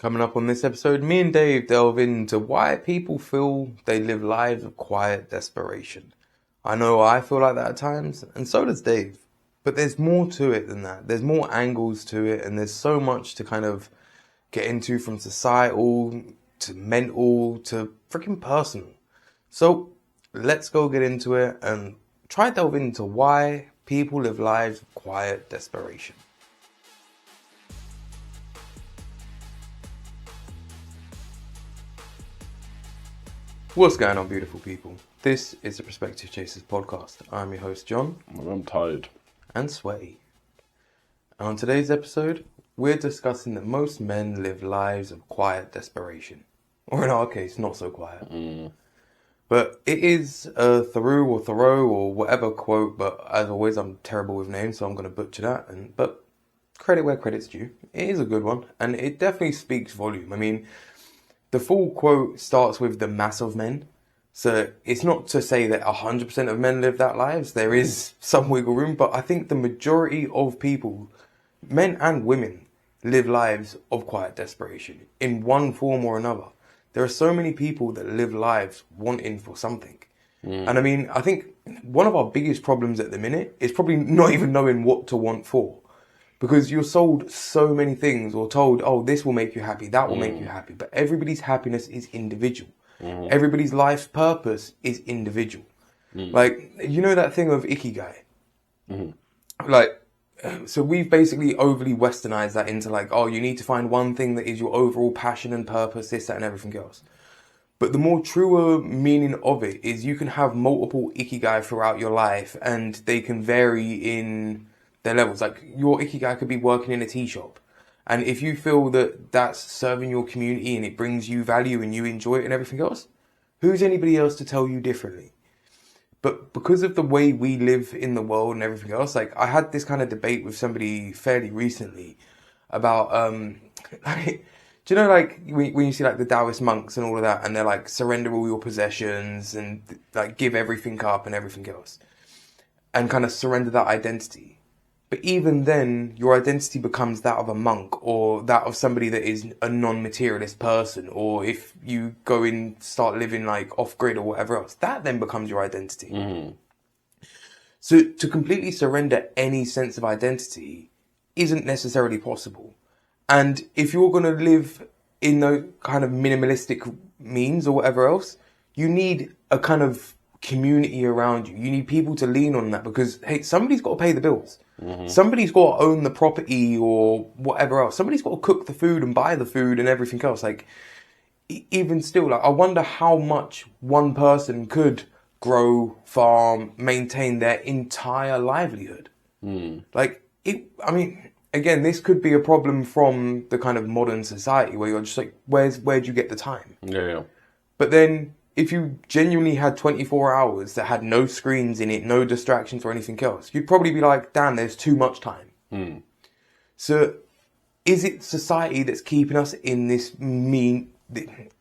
Coming up on this episode, me and Dave delve into why people feel they live lives of quiet desperation. I know I feel like that at times, and so does Dave. But there's more to it than that. There's more angles to it, and there's so much to kind of get into, from societal to mental to freaking personal. So let's go get into it and try to delve into why people live lives of quiet desperation. What's going on, beautiful people? This is the Perspective Chasers podcast. I'm your host, John. I'm tired. And Sway. And on today's episode, we're discussing that most men live lives of quiet desperation. Or in our case, not so quiet. But it is a Thoreau or whatever quote, but as always, I'm terrible with names, so I'm going to butcher that. But credit where credit's due. It is a good one, and it definitely speaks volume. I mean, the full quote starts with the mass of men. So it's not to say that 100% of men live that lives. There is some wiggle room, but I think the majority of people, men and women, live lives of quiet desperation in one form or another. There are so many people that live lives wanting for something. And I mean, I think one of our biggest problems at the minute is probably not even knowing what to want for. Because you're sold so many things or told, oh, this will make you happy, that will make you happy. But everybody's happiness is individual. Everybody's life purpose is individual. Like, you know that thing of ikigai? Like, so we've basically overly westernized that into like, oh, you need to find one thing that is your overall passion and purpose, this, that, and everything else. But the more truer meaning of it is you can have multiple ikigai throughout your life and they can vary in their levels. Like, your ikigai could be working in a tea shop. And if you feel that that's serving your community and it brings you value and you enjoy it and everything else, who's anybody else to tell you differently? But because of the way we live in the world and everything else, like, I had this kind of debate with somebody fairly recently about, like, do you know, like, when you see, like, the Taoist monks and all of that, and they're like, surrender all your possessions and, like, give everything up and everything else, and kind of surrender that identity. But even then, your identity becomes that of a monk or that of somebody that is a non-materialist person. Or if you go and start living like off-grid or whatever else, that then becomes your identity. So to completely surrender any sense of identity isn't necessarily possible. And if you're going to live in the kind of minimalistic means or whatever else, you need a kind of community around you. You need people to lean on that because, hey, somebody's got to pay the bills. Somebody's got to own the property or whatever else. Somebody's got to cook the food and buy the food and everything else. Like, even still, like, I wonder how much one person could grow, farm, maintain their entire livelihood. Like, I mean, again, this could be a problem from the kind of modern society where you're just like, where'd you get the time? Yeah. But then, if you genuinely had 24 hours that had no screens in it, no distractions or anything else, you'd probably be like, damn, there's too much time. So is it society that's keeping us in this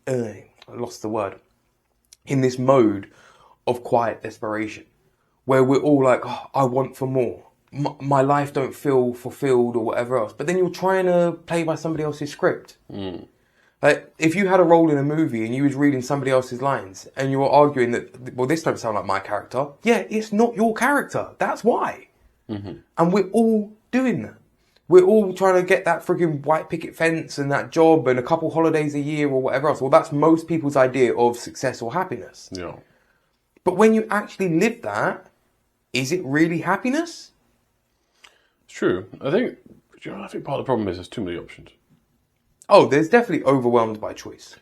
I lost the word, in this mode of quiet desperation, where we're all like, oh, I want for more. My life don't feel fulfilled or whatever else. But then you're trying to play by somebody else's script. Like, if you had a role in a movie and you was reading somebody else's lines and you were arguing that, well, this don't sound like my character. Yeah, it's not your character. That's why. And we're all doing that. We're all trying to get that freaking white picket fence and that job and a couple holidays a year or whatever else. Well, that's most people's idea of success or happiness. Yeah. But when you actually live that, is it really happiness? It's true. I think part of the problem is there's too many options. Oh, there's definitely overwhelmed by choice.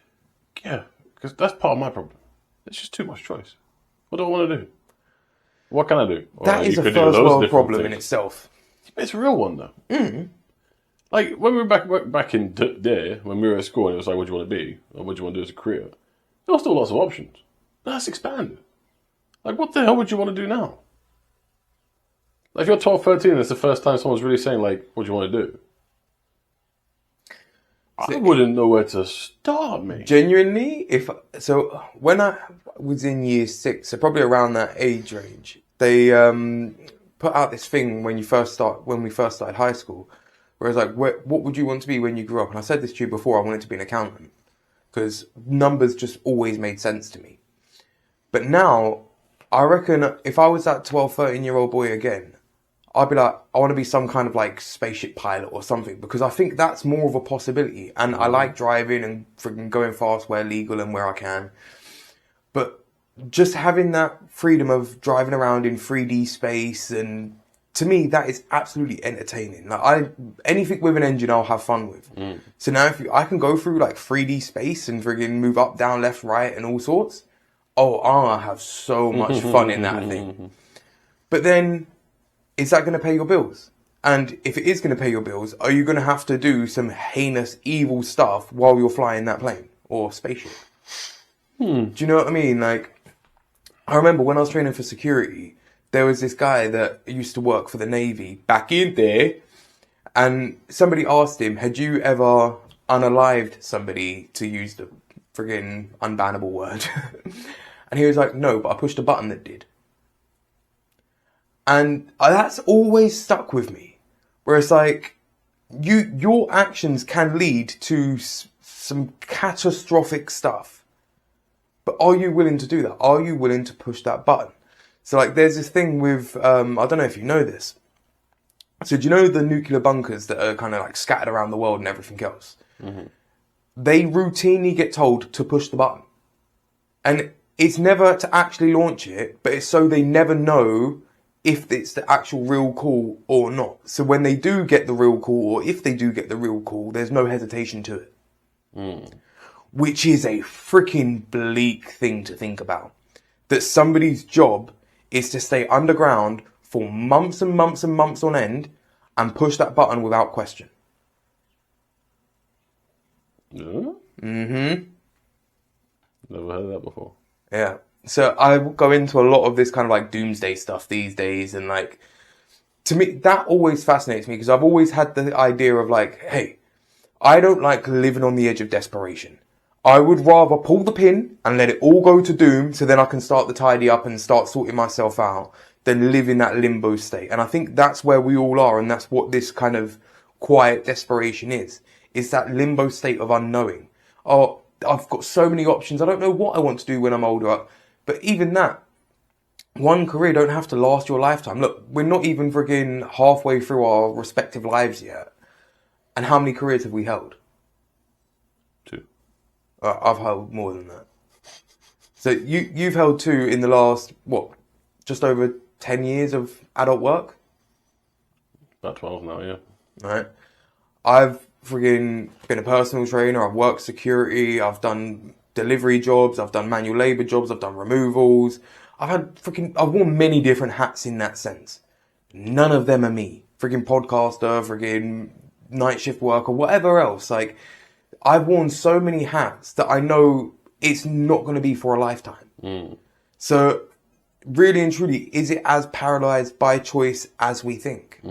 Yeah, because that's part of my problem. It's just too much choice. What do I want to do? What can I do? That is a first world problem in itself. It's a real one, though. Like, when we were back in there, when we were at school, and it was like, what do you want to be? Or what do you want to do as a career? There were still lots of options. That's expanded. Like, what the hell would you want to do now? Like, if you're 12, 13, it's the first time someone's really saying, like, what do you want to do? I wouldn't know where to start, mate. Genuinely, when I was in year 6, so probably around that age range, they put out this thing when we first started high school, Whereas like, what would you want to be when you grew up? And I said this to you before, I wanted to be an accountant because numbers just always made sense to me. But now, I reckon if I was that 12, 13-year-old boy again, I'd be like, I want to be some kind of like spaceship pilot or something, because I think that's more of a possibility. And I like driving and freaking going fast where legal and where I can. But just having that freedom of driving around in 3D space, and to me, that is absolutely entertaining. Like anything with an engine, I'll have fun with. So now if I can go through like 3D space and friggin' move up, down, left, right and all sorts, I'll have so much fun in that thing. But then, is that going to pay your bills? And if it is going to pay your bills, are you going to have to do some heinous, evil stuff while you're flying that plane or spaceship? Do you know what I mean? Like, I remember when I was training for security, there was this guy that used to work for the Navy back in there, and somebody asked him, had you ever unalived somebody, to use the friggin' unbannable word? And he was like, no, but I pushed a button that did. And that's always stuck with me, where it's like, your actions can lead to some catastrophic stuff. But are you willing to do that? Are you willing to push that button? So like, there's this thing with, I don't know if you know this. So do you know the nuclear bunkers that are kind of like scattered around the world and everything else? They routinely get told to push the button. And it's never to actually launch it, but it's so they never know if it's the actual real call or not. So when they do get the real call, or if they do get the real call, there's no hesitation to it. Which is a freaking bleak thing to think about. That somebody's job is to stay underground for months and months and months on end and push that button without question. Yeah? Mm-hmm. Never heard of that before. Yeah. So I go into a lot of this kind of like doomsday stuff these days, and like, to me, that always fascinates me, because I've always had the idea of like, hey, I don't like living on the edge of desperation. I would rather pull the pin and let it all go to doom, so then I can start to tidy up and start sorting myself out, than live in that limbo state. And I think that's where we all are, and that's what this kind of quiet desperation is. It's that limbo state of unknowing. Oh, I've got so many options. I don't know what I want to do when I'm older. But even that, one career don't have to last your lifetime. Look, we're not even friggin' halfway through our respective lives yet. And how many careers have we held? 2. I've held more than that. So you've held 2 in the last, just over 10 years of adult work? About 12 now, yeah. Right. I've friggin' been a personal trainer. I've worked security. I've done delivery jobs. I've done manual labor jobs. I've done removals. I've worn many different hats in that sense. None of them are me. Friggin' podcaster, friggin' night shift worker, whatever else. Like, I've worn so many hats that I know it's not going to be for a lifetime. So, really and truly, is it as paralyzed by choice as we think?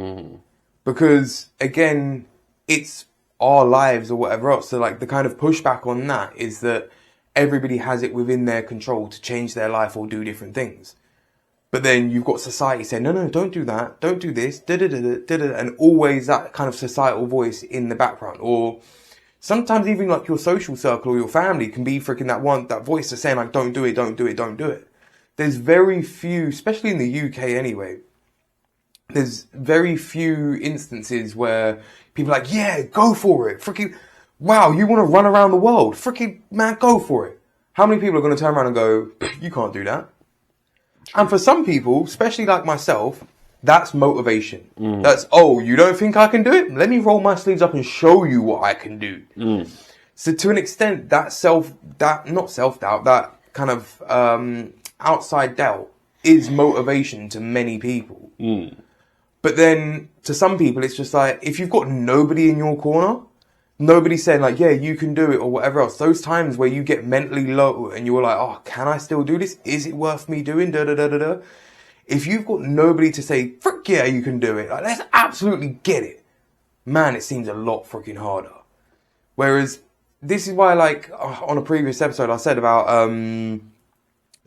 Because, again, it's our lives or whatever else. So, like, the kind of pushback on that is that everybody has it within their control to change their life or do different things. But then you've got society saying, no, don't do that. Don't do this. And always that kind of societal voice in the background. Or sometimes even like your social circle or your family can be freaking that voice that's saying like, don't do it, don't do it, don't do it. There's very few, especially in the UK anyway, there's very few instances where people are like, yeah, go for it. Freaking, wow, you want to run around the world? Freaking, man, go for it. How many people are going to turn around and go, you can't do that? And for some people, especially like myself, that's motivation. That's, you don't think I can do it? Let me roll my sleeves up and show you what I can do. So to an extent, that not self-doubt, that kind of outside doubt is motivation to many people. But then to some people, it's just like, if you've got nobody in your corner, nobody saying like, yeah, you can do it or whatever else. Those times where you get mentally low and you're like, oh, can I still do this? Is it worth me doing? If you've got nobody to say, frick yeah, you can do it. Like, let's absolutely get it. Man, it seems a lot freaking harder. Whereas this is why, like, on a previous episode, I said about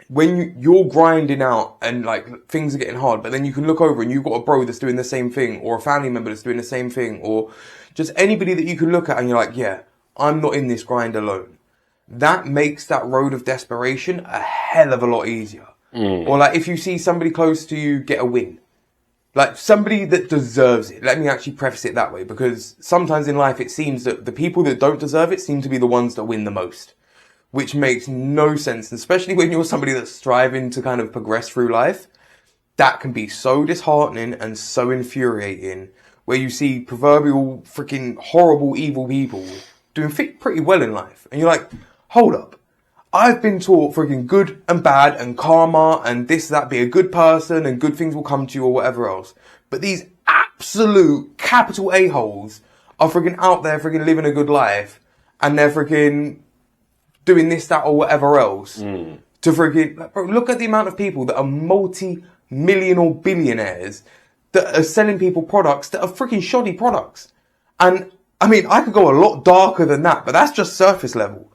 when you're grinding out and like things are getting hard, but then you can look over and you've got a bro that's doing the same thing, or a family member that's doing the same thing, or just anybody that you can look at and you're like, yeah, I'm not in this grind alone. That makes that road of desperation a hell of a lot easier. Or like if you see somebody close to you get a win, like somebody that deserves it. Let me actually preface it that way, because sometimes in life it seems that the people that don't deserve it seem to be the ones that win the most, which makes no sense. And especially when you're somebody that's striving to kind of progress through life, that can be so disheartening and so infuriating, where you see proverbial freaking horrible, evil people doing pretty well in life. And you're like, hold up. I've been taught freaking good and bad and karma and this, that, be a good person and good things will come to you or whatever else. But these absolute capital A-holes are freaking out there freaking living a good life, and they're freaking doing this, that, or whatever else to freaking, like, bro, look at the amount of people that are multi-million or billionaires that are selling people products that are freaking shoddy products. And I mean, I could go a lot darker than that, but that's just surface level.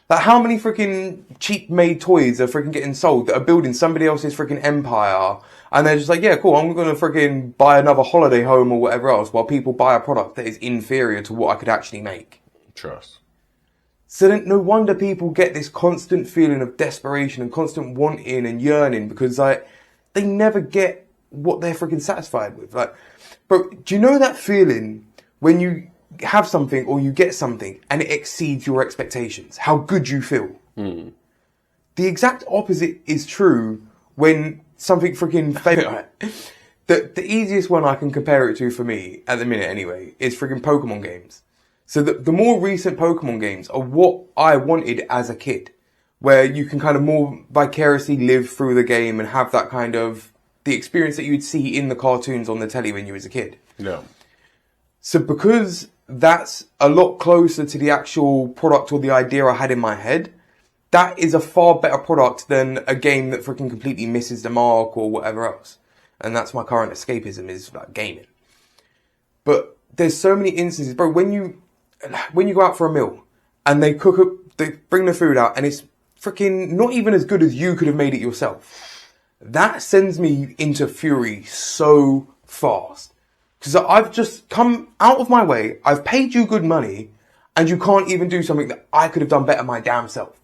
Like, how many freaking cheap made toys are freaking getting sold that are building somebody else's freaking empire? And they're just like, yeah, cool, I'm going to freaking buy another holiday home or whatever else, while people buy a product that is inferior to what I could actually make. Trust. So then no wonder people get this constant feeling of desperation and constant wanting and yearning, because like they never get what they're freaking satisfied with. Like, bro, do you know that feeling when you have something or you get something and it exceeds your expectations? How good you feel. The exact opposite is true when something freaking fails. The easiest one I can compare it to for me at the minute anyway is freaking Pokemon games. So the more recent Pokemon games are what I wanted as a kid, where you can kind of more vicariously live through the game and have that kind of the experience that you'd see in the cartoons on the telly when you was a kid. Yeah. So because that's a lot closer to the actual product or the idea I had in my head, that is a far better product than a game that freaking completely misses the mark or whatever else. And that's my current escapism, is like gaming. But there's so many instances, bro, when you go out for a meal and they bring the food out and it's freaking not even as good as you could have made it yourself, that sends me into fury so fast. Because I've just come out of my way, I've paid you good money, and you can't even do something that I could have done better my damn self.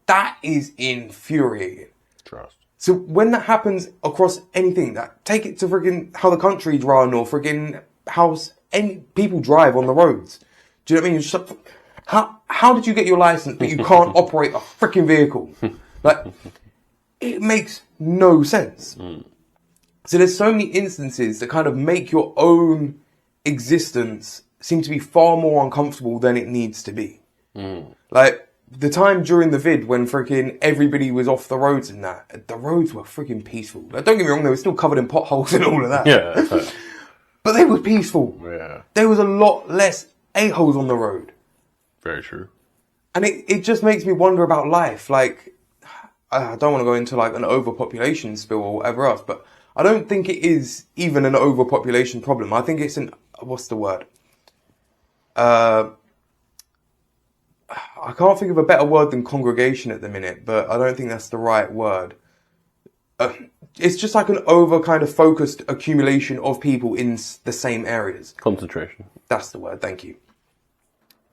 That is infuriating. Trust. So when that happens across anything, that take it to friggin' how the country's run, or friggin' how any people drive on the roads. Do you know what I mean? You're just like, how did you get your license but you can't operate a freaking vehicle? Like, it makes no sense. So there's so many instances that kind of make your own existence seem to be far more uncomfortable than it needs to be. Like, the time during the vid when freaking everybody was off the roads and that, the roads were freaking peaceful. Like, don't get me wrong, they were still covered in potholes and all of that. Yeah. But they were peaceful. Yeah. There was a lot less a-holes on the road. Very true. And it just makes me wonder about life. Like, I don't want to go into like an overpopulation spill or whatever else, but I don't think it is even an overpopulation problem. I think it's what's the word? I can't think of a better word than congregation at the minute, but I don't think that's the right word. It's just like an over kind of focused accumulation of people in the same areas. Concentration. That's the word, thank you.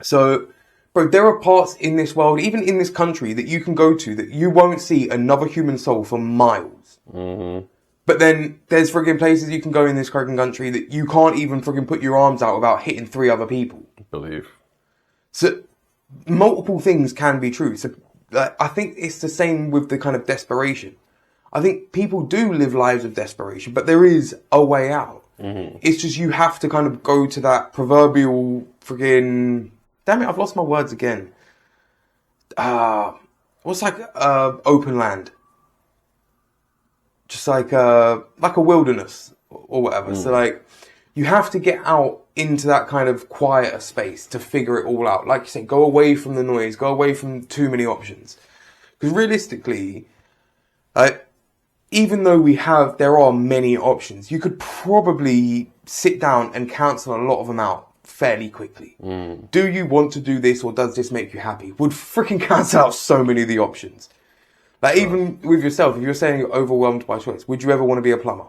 So, bro, there are parts in this world, even in this country, that you can go to that you won't see another human soul for miles. But then there's friggin' places you can go in this friggin' country that you can't even friggin' put your arms out without hitting 3 other people. Believe. So multiple things can be true. So I think it's the same with the kind of desperation. I think people do live lives of desperation, but there is a way out. It's just you have to kind of go to that proverbial friggin'... Damn it, I've lost my words again. What's like open land? Just like a wilderness or whatever. So like, you have to get out into that kind of quieter space to figure it all out. Like you say, go away from the noise, go away from too many options. Because realistically, even though there are many options, you could probably sit down and cancel a lot of them out fairly quickly. Do you want to do this, or does this make you happy? Would freaking cancel out so many of the options. Like, even with yourself, if you're saying you're overwhelmed by choice, would you ever want to be a plumber?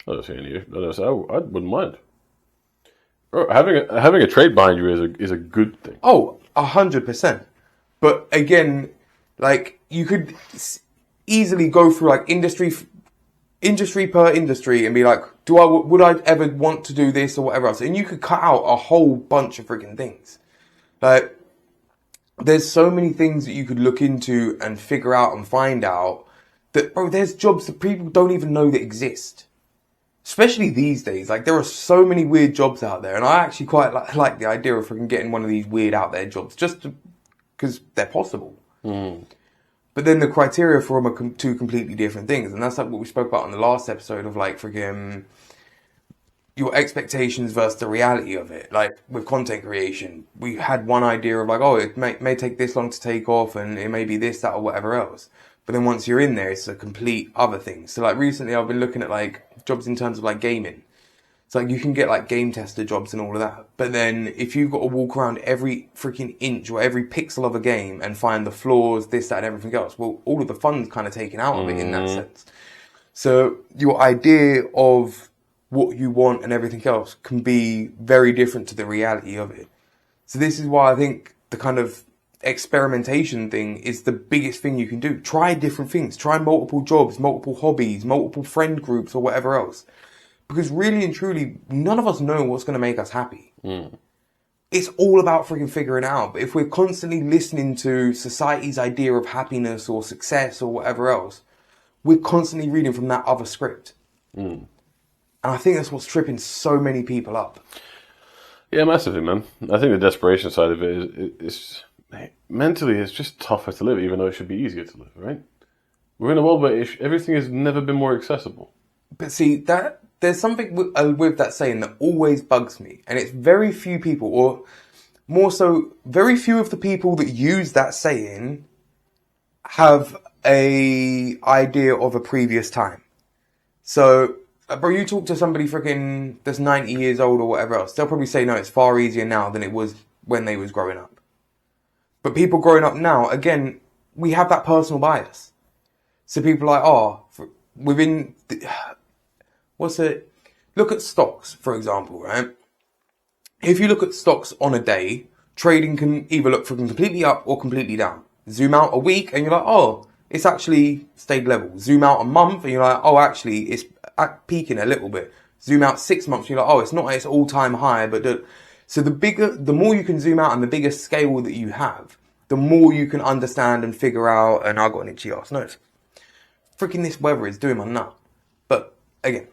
I don't see any. I wouldn't mind. Bro, having a trade behind you is a good thing. Oh, 100%. But again, like, you could easily go through like industry per industry and be like, would I ever want to do this or whatever else? And you could cut out a whole bunch of freaking things. Like, there's so many things that you could look into and figure out and find out that, bro, there's jobs that people don't even know that exist. Especially these days. Like, there are so many weird jobs out there. And I actually quite like the idea of freaking getting one of these weird out there jobs just because they're possible. But then the criteria for them are two completely different things. And that's like what we spoke about on the last episode of like freaking your expectations versus the reality of it. Like with content creation, we had one idea of like, oh, it may take this long to take off and it may be this, that, or whatever else. But then once you're in there, it's a complete other thing. So like recently I've been looking at like jobs in terms of like gaming. It's like you can get like game tester jobs and all of that. But then if you've got to walk around every freaking inch or every pixel of a game and find the flaws, this, that, and everything else, well, all of the fun's kind of taken out of it in that sense. So your idea of what you want and everything else can be very different to the reality of it. So this is why I think the kind of experimentation thing is the biggest thing you can do. Try different things. Try multiple jobs, multiple hobbies, multiple friend groups or whatever else. Because really and truly, none of us know what's going to make us happy. It's all about freaking figuring it out. But if we're constantly listening to society's idea of happiness or success or whatever else, we're constantly reading from that other script. And I think that's what's tripping so many people up. Yeah, massively, man. I think the desperation side of it is mentally, it's just tougher to live, even though it should be easier to live, right? We're in a world where everything has never been more accessible. But see, there's something with that saying that always bugs me. And it's very few people, or more so, very few of the people that use that saying have a idea of a previous time. So, bro, you talk to somebody freaking that's 90 years old or whatever else, they'll probably say, no, it's far easier now than it was when they was growing up. But people growing up now, again, we have that personal bias. So people are like, look at stocks, for example, right? If you look at stocks on a day, trading can either look freaking completely up or completely down. Zoom out a week and you're like, oh, it's actually stayed level. Zoom out a month and you're like, oh, actually, it's peaking a little bit. Zoom out 6 months, you're like, oh, it's not its all-time high, but so the more you can zoom out and the bigger scale that you have, the more you can understand and figure out, and I got an itchy ass nose. Freaking this weather is doing my nut. But again,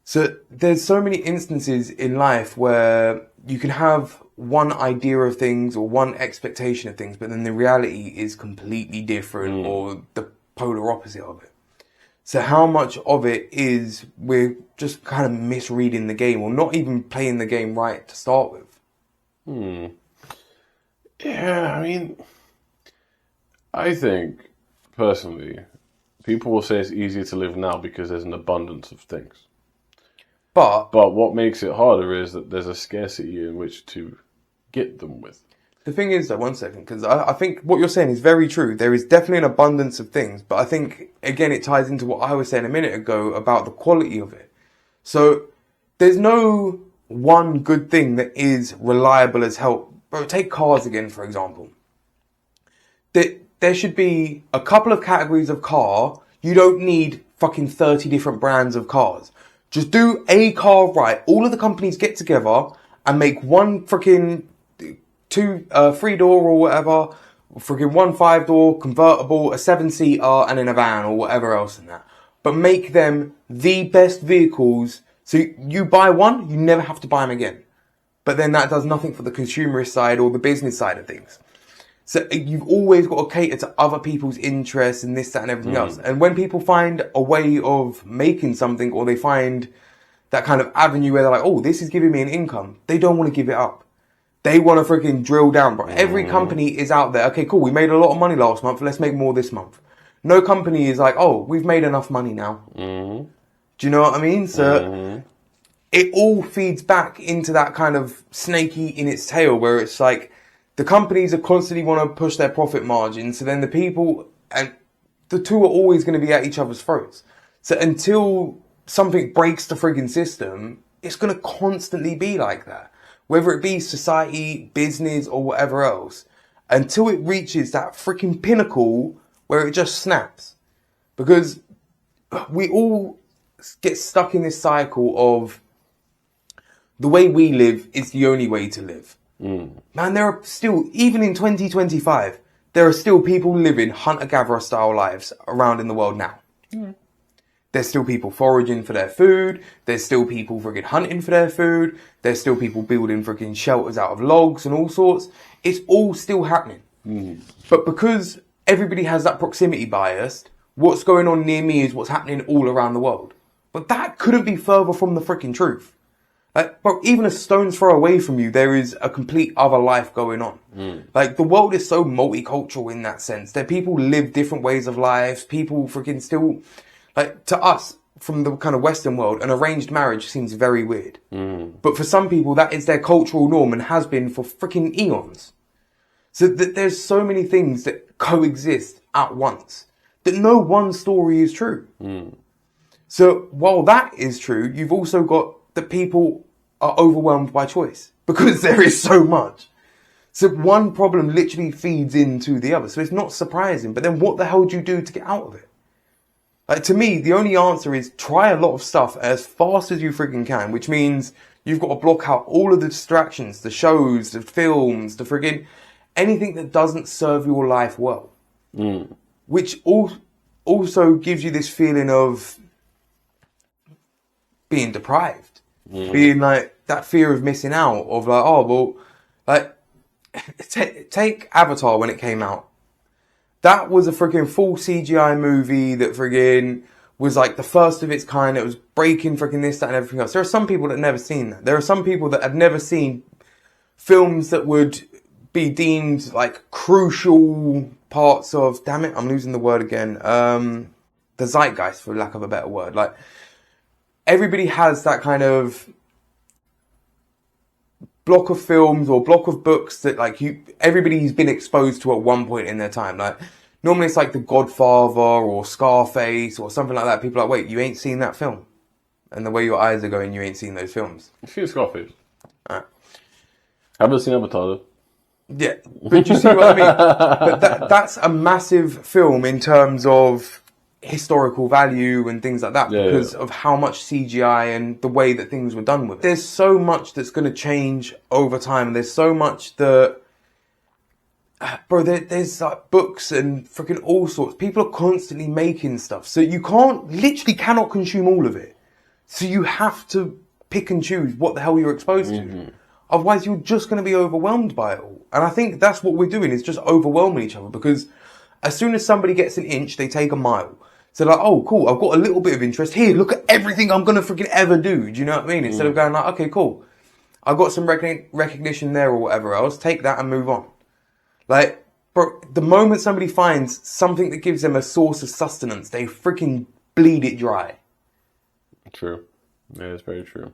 so there's so many instances in life where you can have one idea of things or one expectation of things, but then the reality is completely different or the polar opposite of it. So how much of it is we're just kind of misreading the game or not even playing the game right to start with? Yeah, I mean, I think, personally, people will say it's easier to live now because there's an abundance of things. But what makes it harder is that there's a scarcity in which to get them with. The thing is, though, one second, because I think what you're saying is very true. There is definitely an abundance of things, but I think, again, it ties into what I was saying a minute ago about the quality of it. So there's no one good thing that is reliable as hell. Bro, take cars again, for example. There should be a couple of categories of car. You don't need fucking 30 different brands of cars. Just do a car right. All of the companies get together and make one freaking 3-door or whatever, freaking 1 5-door convertible, a 7-seater, and then a van or whatever else in that. But make them the best vehicles. So you buy one, you never have to buy them again. But then that does nothing for the consumerist side or the business side of things. So you've always got to cater to other people's interests and this, that, and everything else. And when people find a way of making something or they find that kind of avenue where they're like, oh, this is giving me an income, they don't want to give it up. They want to freaking drill down, bro. Every company is out there. Okay, cool. We made a lot of money last month. Let's make more this month. No company is like, oh, we've made enough money now. Do you know what I mean? So it all feeds back into that kind of snake eating its tail where it's like, the companies are constantly want to push their profit margins. So then the people, and the two are always going to be at each other's throats. So until something breaks the frigging system, it's going to constantly be like that. Whether it be society, business, or whatever else, until it reaches that freaking pinnacle where it just snaps. Because we all get stuck in this cycle of the way we live is the only way to live. Man, there are still, even in 2025, there are still people living hunter-gatherer style lives around in the world now. There's still people foraging for their food. There's still people friggin' hunting for their food. There's still people building friggin' shelters out of logs and all sorts. It's all still happening. But because everybody has that proximity bias, what's going on near me is what's happening all around the world. But that couldn't be further from the freaking truth. Like, bro, even a stone's throw away from you, there is a complete other life going on. Like, the world is so multicultural in that sense. That people live different ways of lives. People freaking still... Like, to us, from the kind of Western world, an arranged marriage seems very weird. But for some people, that is their cultural norm and has been for freaking eons. So there's so many things that coexist at once, that no one story is true. So while that is true, you've also got that people are overwhelmed by choice because there is so much. So one problem literally feeds into the other. So it's not surprising. But then what the hell do you do to get out of it? Like, to me, the only answer is try a lot of stuff as fast as you freaking can, which means you've got to block out all of the distractions, the shows, the films, the friggin' anything that doesn't serve your life well. Which also gives you this feeling of being deprived. Being like, that fear of missing out, of like, oh, well, like, take Avatar when it came out. That was a freaking full CGI movie that friggin' was like the first of its kind. It was breaking freaking this, that, and everything else. There are some people that have never seen that. There are some people that have never seen films that would be deemed like crucial parts of, damn it, I'm losing the word again. The zeitgeist, for lack of a better word. Like, everybody has that kind of block of films or block of books that like everybody's been exposed to at one point in their time. Like, normally it's like The Godfather or Scarface or something like that. People are like, wait, you ain't seen that film? And the way your eyes are going, you ain't seen those films. I've seen Scarface. Alright. Haven't seen Avatar though. Yeah, but you see what I mean? But that's a massive film in terms of historical value and things like that, because of how much CGI and the way that things were done with it. There's so much that's going to change over time. There's so much that, bro, there's like books and freaking all sorts. People are constantly making stuff. So you literally cannot consume all of it. So you have to pick and choose what the hell you're exposed to. Otherwise, you're just going to be overwhelmed by it all. And I think that's what we're doing, is just overwhelming each other, because as soon as somebody gets an inch, they take a mile. So like, oh, cool, I've got a little bit of interest here. Look at everything I'm going to freaking ever do. Do you know what I mean? Instead of going like, okay, cool, I've got some recognition there or whatever else. Take that and move on. Like, bro, the moment somebody finds something that gives them a source of sustenance, they freaking bleed it dry. True. Yeah, it's very true.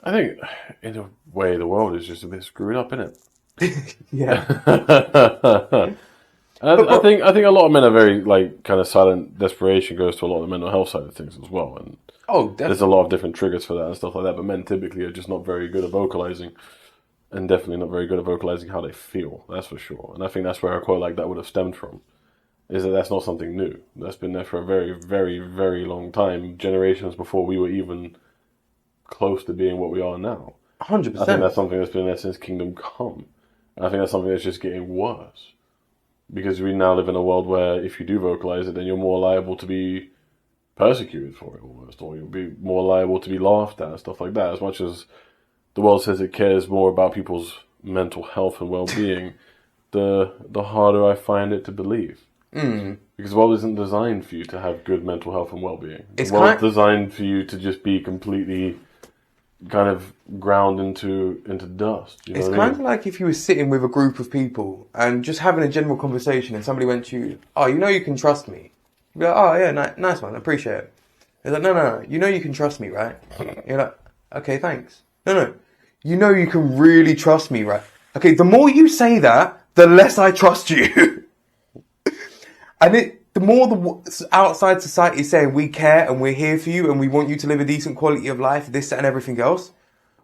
I think, in a way, the world is just a bit screwed up, isn't it? Yeah. I think a lot of men are very, like, kind of silent desperation goes to a lot of the mental health side of things as well. And there's a lot of different triggers for that and stuff like that. But men typically are just not very good at vocalizing, and definitely not very good at vocalizing how they feel. That's for sure. And I think that's where a quote like that would have stemmed from. Is that that's not something new. That's been there for a very, very, very long time. Generations before we were even close to being what we are now. 100%. I think that's something that's been there since Kingdom Come. And I think that's something that's just getting worse. Because we now live in a world where if you do vocalize it, then you're more liable to be persecuted for it almost, or you'll be more liable to be laughed at and stuff like that. As much as the world says it cares more about people's mental health and well-being, the harder I find it to believe. Because the world isn't designed for you to have good mental health and well-being. The world's designed for you to just be completely kind of ground into dust. You know it's what kind I mean? of like if you were sitting with a group of people and just having a general conversation, and somebody went to you, oh, you know you can trust me. You'd be like, oh yeah, nice one, I appreciate it. They're like, no, you know you can trust me, right? You're like, okay, thanks. No, you know you can really trust me, right? Okay, the more you say that, the less I trust you. And the more the outside society is saying we care and we're here for you and we want you to live a decent quality of life, this, that, and everything else.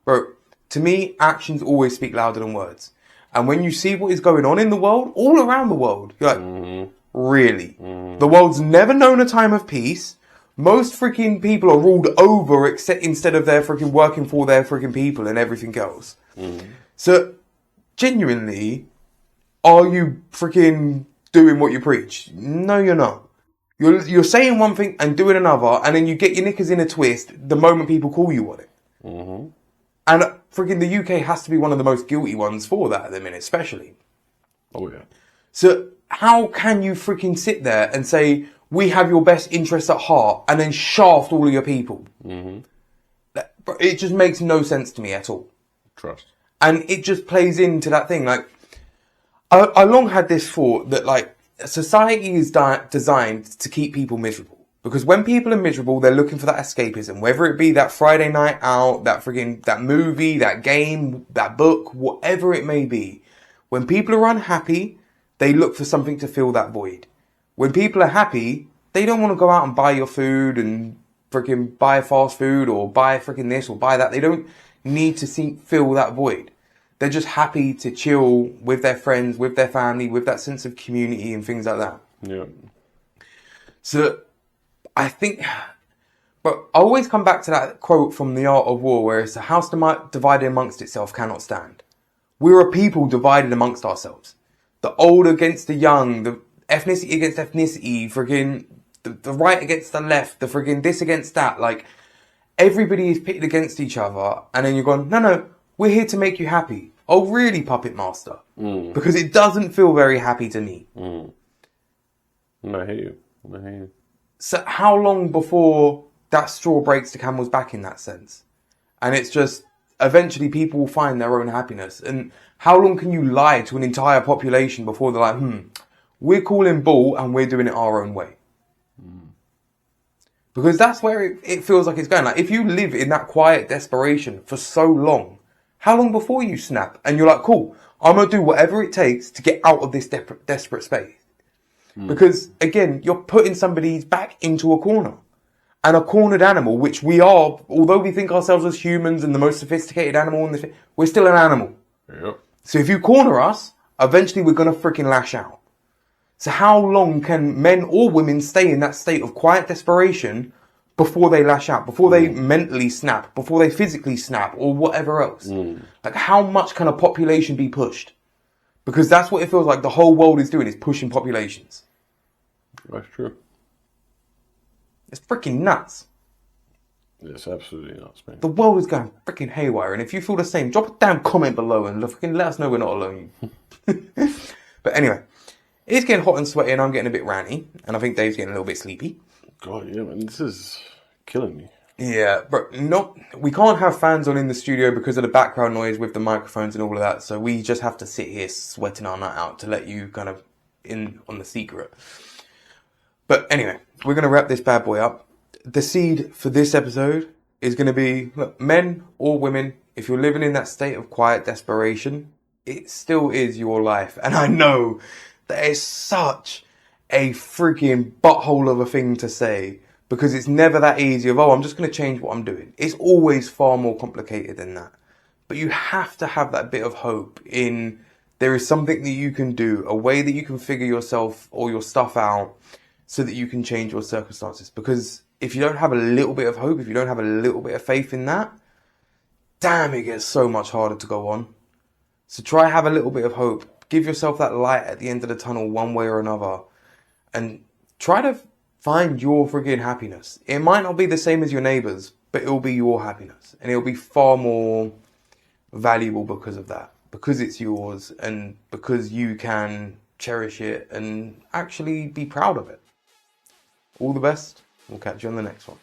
Bro, to me, actions always speak louder than words. And when you see what is going on in the world, all around the world, you're like, really? The world's never known a time of peace. Most freaking people are ruled over instead of they're freaking working for their freaking people and everything else. So, genuinely, are you freaking doing what you preach? No, you're not. You're saying one thing and doing another, and then you get your knickers in a twist the moment people call you on it. And freaking the UK has to be one of the most guilty ones for that at the minute, especially. Oh, yeah. So how can you freaking sit there and say, we have your best interests at heart, and then shaft all of your people? It just makes no sense to me at all. Trust. And it just plays into that thing. Like, I long had this thought that, like, society is designed to keep people miserable. Because when people are miserable, they're looking for that escapism. Whether it be that Friday night out, that movie, that game, that book, whatever it may be. When people are unhappy, they look for something to fill that void. When people are happy, they don't want to go out and buy your food and freaking buy fast food or buy freaking this or buy that. They don't need to fill that void. They're just happy to chill with their friends, with their family, with that sense of community and things like that. Yeah. So I think, but I always come back to that quote from The Art of War, where it's a house divided amongst itself cannot stand. We're a people divided amongst ourselves. The old against the young, the ethnicity against ethnicity, friggin' the right against the left, the friggin' this against that. Like, everybody is pitted against each other, and then you're going, no, we're here to make you happy. Oh, really, Puppet Master? Because it doesn't feel very happy to me. I hear you. So how long before that straw breaks the camel's back in that sense? And it's just, eventually people will find their own happiness. And how long can you lie to an entire population before they're like, we're calling bull and we're doing it our own way? Because that's where it feels like it's going. Like, if you live in that quiet desperation for so long, how long before you snap and you're like, cool, I'm going to do whatever it takes to get out of this desperate space? Because, again, you're putting somebody's back into a corner. And a cornered animal, which we are, although we think ourselves as humans and the most sophisticated animal in the we're still an animal. Yep. So if you corner us, eventually we're going to freaking lash out. So how long can men or women stay in that state of quiet desperation before they lash out, before they mentally snap, before they physically snap, or whatever else? Like, how much can a population be pushed? Because that's what it feels like the whole world is doing, is pushing populations. That's true. It's freaking nuts. It's absolutely nuts, man. The world is going freaking haywire, and if you feel the same, drop a damn comment below and freaking let us know we're not alone. But anyway, it's getting hot and sweaty, and I'm getting a bit ranty, and I think Dave's getting a little bit sleepy. God, yeah, man, this is killing me. Yeah, but we can't have fans on in the studio because of the background noise with the microphones and all of that, so we just have to sit here sweating our nut out to let you kind of in on the secret. But anyway, we're going to wrap this bad boy up. The seed for this episode is going to be, look, men or women, if you're living in that state of quiet desperation, it still is your life. And I know that is such a freaking butthole of a thing to say, because it's never that easy of, I'm just going to change what I'm doing. It's always far more complicated than that. But you have to have that bit of hope in there is something that you can do, a way that you can figure yourself or your stuff out so that you can change your circumstances. Because if you don't have a little bit of hope, if you don't have a little bit of faith in that, damn, it gets so much harder to go on. So try have a little bit of hope. Give yourself that light at the end of the tunnel one way or another. And try to find your friggin' happiness. It might not be the same as your neighbours, but it'll be your happiness. And it'll be far more valuable because of that. Because it's yours and because you can cherish it and actually be proud of it. All the best. We'll catch you on the next one.